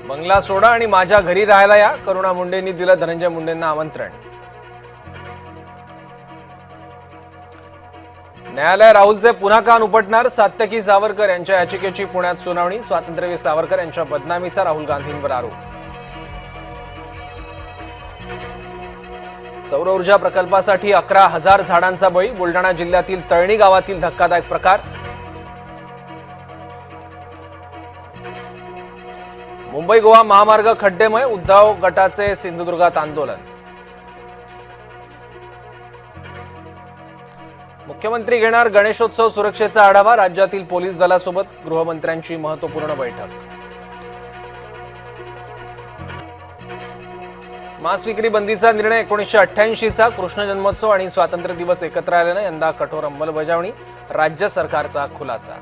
बंगला सोडा आणि माझ्या घरी राहायला या, करुणा मुंडेंनी दिलं धनंजय मुंडेंना आमंत्रण. न्यायालय राहुलचे पुन्हा कान उपटणार, सात्यकी सावरकर यांच्या याचिकेची पुण्यात सुनावणी. स्वातंत्र्यवीर सावरकर यांच्या बदनामीचा राहुल गांधींवर आरोप. सौर ऊर्जा प्रकल्पासाठी 11,000 झाडांचा बळी, बुलढाणा जिल्ह्यातील तळणी गावातील धक्कादायक प्रकार. मुंबई गोवा महामार्ग खड्डेमय, उद्धव गटाचे सिंधुदुर्गात आंदोलन. मुख्यमंत्री घेणार गणेशोत्सव सुरक्षेचा आढावा, राज्यातील पोलीस दलासोबत गृहमंत्र्यांची महत्त्वपूर्ण बैठक. मांस विक्री बंदीचा निर्णय 1988चा, कृष्ण जन्मोत्सव आणि स्वातंत्र्य दिवस एकत्र आल्याने यंदा कठोर अंमलबजावणी, राज्य सरकारचा खुलासा.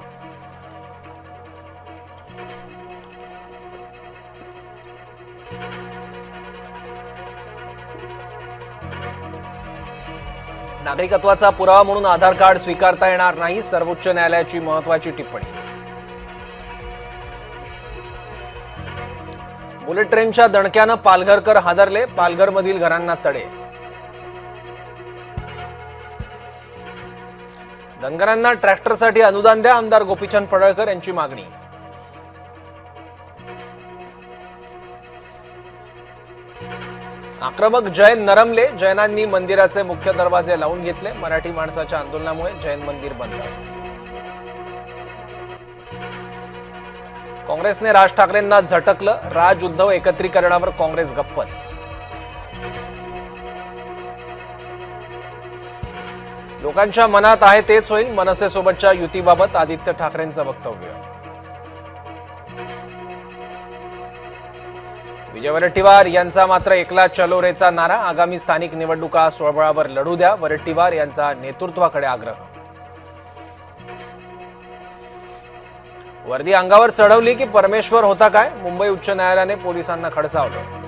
नागरिकत्वाचा पुरावा म्हणून आधार कार्ड स्वीकारता येणार नाही, सर्वोच्च न्यायालयाची महत्त्वाची टिप्पणी. बुलेट ट्रेनच्या दणक्यानं पालघरकर हादरले, पालघरमधील घरांना तडे. धनगरांना ट्रॅक्टरसाठी अनुदान द्या, आमदार गोपीचंद पडळकर यांची मागणी. आक्रमक जैन नरमले, जैनांनी मंदिराचे मुख्य दरवाजे लावून घेतले, मराठी माणसाच्या आंदोलनामुळे जैन मंदिर बंद. काँग्रेसने राज ठाकरेंना झटकलं, राज उद्धव एकत्रीकरणावर काँग्रेस गप्पच. लोकांच्या मनात आहे तेच होईल, मनसेसोबतच्या युतीबाबत आदित्य ठाकरेंचं वक्तव्य. विजय वरट्टीवार यांचा मात्र एकला चलो रेचा नारा, आगामी स्थानिक निवडणुका स्वबळावर लढू द्या, वरट्टीवार यांचा नेतृत्वाकडे आग्रह. वर्दी अंगावर चढवली की परमेश्वर होता काय, मुंबई उच्च न्यायालयाने पोलिसांना खडसावलं.